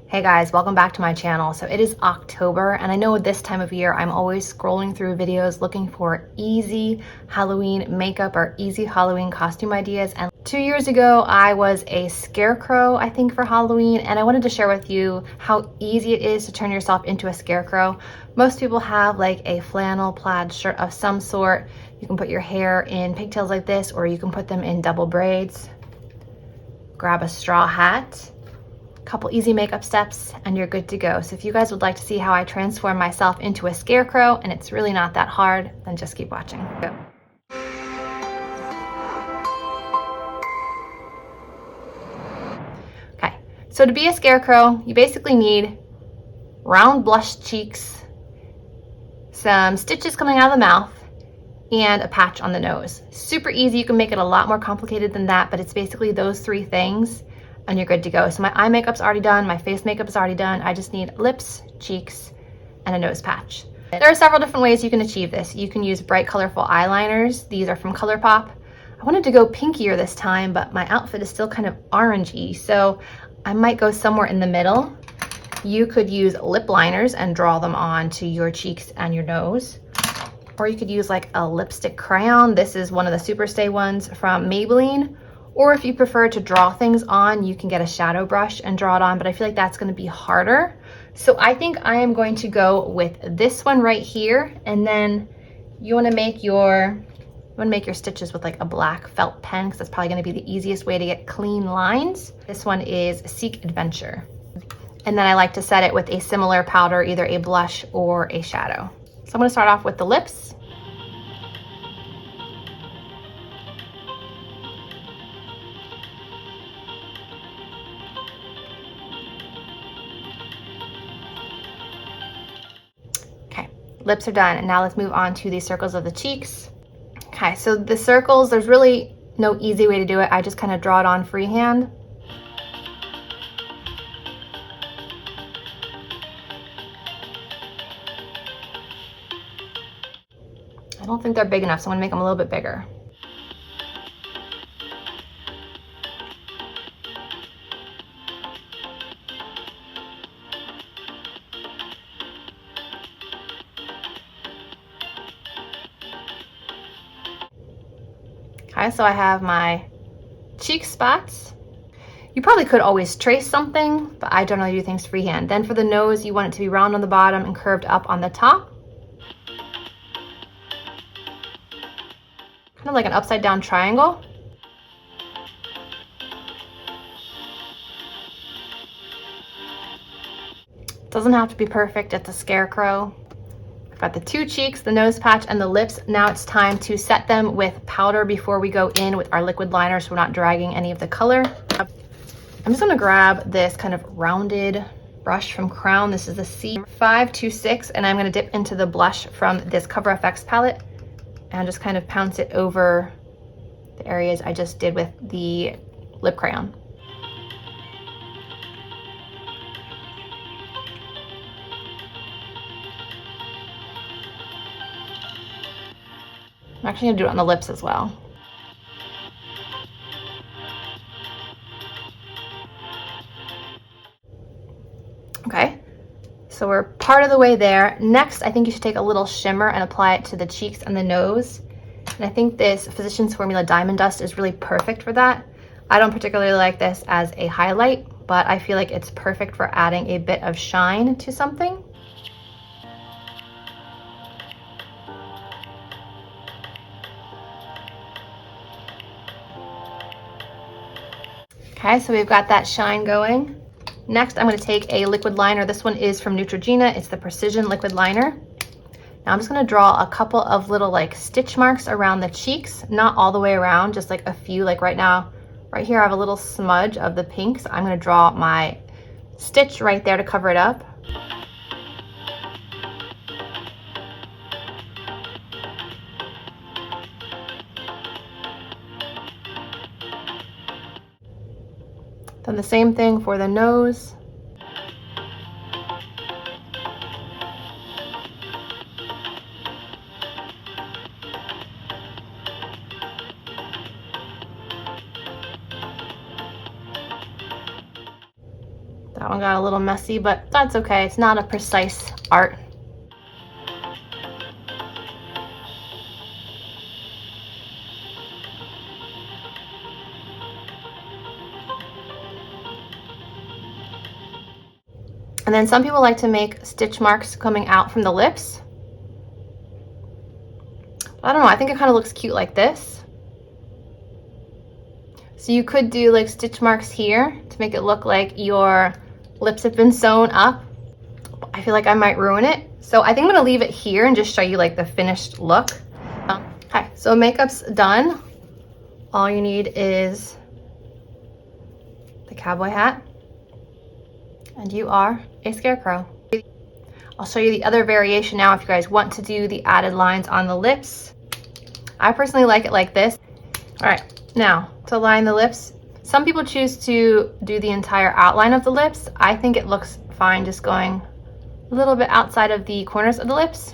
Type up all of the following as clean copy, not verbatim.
Hey guys, welcome back to my channel. So it is October, and I know this time of year I'm always scrolling through videos looking for easy Halloween makeup or easy Halloween costume ideas. And 2 years ago, I was a scarecrow, I think, for Halloween, and I wanted to share with you how easy it is to turn yourself into a scarecrow. Most people have like a flannel plaid shirt of some sort. You can put your hair in pigtails like this, or you can put them in double braids. Grab a straw hat. Couple easy makeup steps and you're good to go. So if you guys would like to see how I transform myself into a scarecrow, and it's really not that hard, then just keep watching. Go. Okay, so to be a scarecrow, you basically need round blush cheeks, some stitches coming out of the mouth, and a patch on the nose. Super easy. You can make it a lot more complicated than that, but it's basically those three things and you're good to go. So my eye makeup's already done, my face makeup's already done. I just need lips, cheeks, and a nose patch. There are several different ways you can achieve this. You can use bright, colorful eyeliners. These are from ColourPop. I wanted to go pinkier this time, but my outfit is still kind of orangey, so I might go somewhere in the middle. You could use lip liners and draw them onto your cheeks and your nose. Or you could use like a lipstick crayon. This is one of the Superstay ones from Maybelline. Or if you prefer to draw things on, you can get a shadow brush and draw it on, but I feel like that's gonna be harder. So I think I am going to go with this one right here, and then you wanna make your stitches with like a black felt pen, because that's probably gonna be the easiest way to get clean lines. This one is Seek Adventure. And then I like to set it with a similar powder, either a blush or a shadow. So I'm gonna start off with the lips. Lips are done, and now let's move on to the circles of the cheeks. Okay, so the circles, there's really no easy way to do it. I just kind of draw it on freehand. I don't think they're big enough, so I'm gonna make them a little bit bigger. Okay, so I have my cheek spots. You probably could always trace something, but I generally do things freehand. Then for the nose, you want it to be round on the bottom and curved up on the top. Kind of like an upside down triangle. Doesn't have to be perfect, it's a scarecrow. I've got the two cheeks, the nose patch, and the lips. Now it's time to set them with powder before we go in with our liquid liner, so we're not dragging any of the color. I'm just gonna grab this kind of rounded brush from Crown. This is the C526, and I'm gonna dip into the blush from this Cover FX palette and just kind of pounce it over the areas I just did with the lip crayon. I'm actually gonna do it on the lips as well. Okay, so we're part of the way there. Next, I think you should take a little shimmer and apply it to the cheeks and the nose. And I think this Physicians Formula Diamond Dust is really perfect for that. I don't particularly like this as a highlight, but I feel like it's perfect for adding a bit of shine to something. Okay, so we've got that shine going. Next, I'm going to take a liquid liner. This one is from Neutrogena. It's the Precision Liquid Liner. Now I'm just going to draw a couple of little like stitch marks around the cheeks, not all the way around, just like a few. Like right now, right here I have a little smudge of the pink, so I'm going to draw my stitch right there to cover it up. Then the same thing for the nose. That one got a little messy, but that's okay. It's not a precise art. And then some people like to make stitch marks coming out from the lips. I don't know, I think it kind of looks cute like this. So you could do like stitch marks here to make it look like your lips have been sewn up. I feel like I might ruin it. So I think I'm gonna leave it here and just show you like the finished look. Okay, so makeup's done. All you need is the cowboy hat, and you are a scarecrow. I'll show you the other variation now if you guys want to do the added lines on the lips. I personally like it like this. All right, now to line the lips, some people choose to do the entire outline of the lips. I think it looks fine just going a little bit outside of the corners of the lips.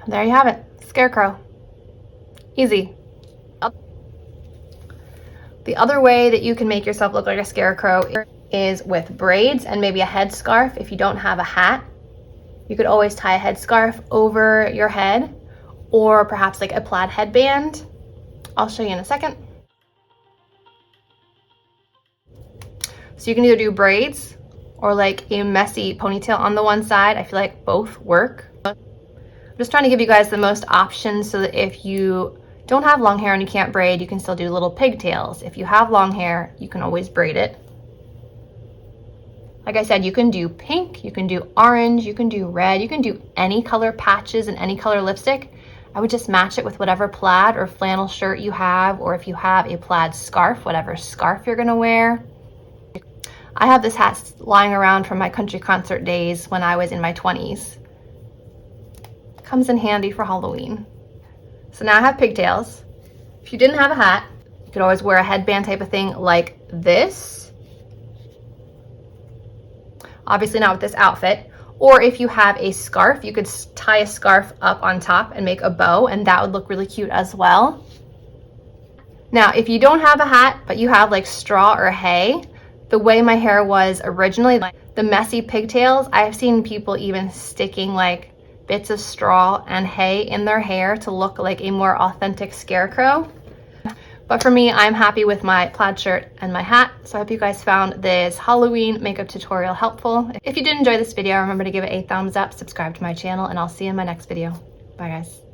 There you have it, scarecrow. Easy. The other way that you can make yourself look like a scarecrow is with braids and maybe a headscarf. If you don't have a hat, you could always tie a headscarf over your head, or perhaps like a plaid headband. I'll show you in a second. So you can either do braids or like a messy ponytail on the one side. I feel like both work. I'm just trying to give you guys the most options so that if you don't have long hair and you can't braid, you can still do little pigtails. If you have long hair, you can always braid it. Like I said, you can do pink, you can do orange, you can do red, you can do any color patches and any color lipstick. I would just match it with whatever plaid or flannel shirt you have, or if you have a plaid scarf, whatever scarf you're gonna wear. I have this hat lying around from my country concert days when I was in my 20s. Comes in handy for Halloween. So now I have pigtails. If you didn't have a hat, you could always wear a headband type of thing like this. Obviously not with this outfit. Or if you have a scarf, you could tie a scarf up on top and make a bow, and that would look really cute as well. Now, if you don't have a hat, but you have like straw or hay, the way my hair was originally, like the messy pigtails, I've seen people even sticking like bits of straw and hay in their hair to look like a more authentic scarecrow. But for me, I'm happy with my plaid shirt and my hat. So I hope you guys found this Halloween makeup tutorial helpful. If you did enjoy this video, remember to give it a thumbs up, subscribe to my channel, and I'll see you in my next video. Bye guys.